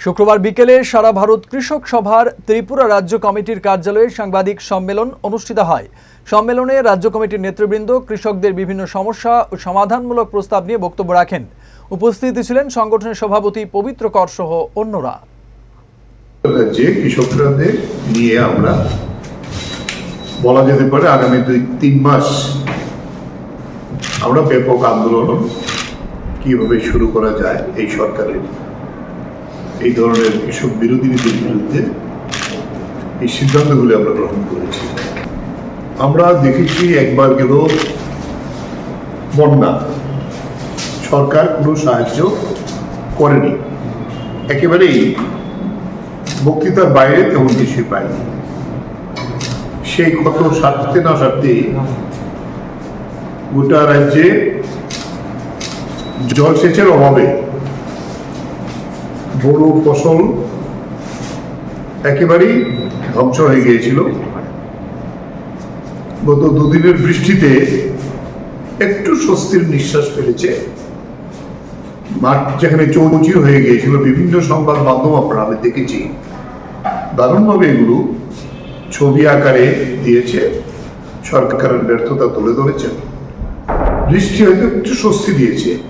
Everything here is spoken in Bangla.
শুক্রবার বিকেলে সারা ভারত কৃষক সভার ত্রিপুরা রাজ্য কমিটির কার্যালয়ে সাংবাদিক সম্মেলন অনুষ্ঠিত হয়। সম্মেলনে রাজ্য কমিটির নেতৃবৃন্দ কৃষকদের বিভিন্ন সমস্যা ও সমাধানমূলক প্রস্তাব নিয়ে বক্তব্য রাখেন। উপস্থিত ছিলেন সংগঠনের সভাপতি পবিত্র কর সহ অন্যরা। রাজ্যে কৃষকদের নিয়ে আমরা বলা যেতে পারে আগামী 2-3 মাস আমরা ব্যাপক আন্দোলন কিভাবে শুরু করা যায় এই সরকারের এই ধরনের কৃষক বিরোধী নীতির বিরুদ্ধে এই সিদ্ধান্তগুলি আমরা গ্রহণ করেছি। আমরা দেখেছি একবার গেল বন্যা, সরকার কোনো সাহায্য করেনি, একেবারেই বক্তৃতার বাইরে তেমন কিছুই পায়নি। সেই ক্ষত সারতে না সারতে গোটা রাজ্যে জলসেচের অভাবে বড় ফসল একেবারেই ধ্বংস হয়ে গিয়েছিল। গত দুদিনের বৃষ্টিতে একটু স্বস্তির নিঃশ্বাস ফেলেছে। মাঠ যেখানে চৌচির হয়ে গিয়েছিল, বিভিন্ন সংবাদ মাধ্যম আমি দেখেছি দারুণভাবে এগুলো ছবি আকারে দিয়েছে, সরকারের ব্যর্থতা তুলে ধরেছে। বৃষ্টি হয়তো একটু স্বস্তি দিয়েছে।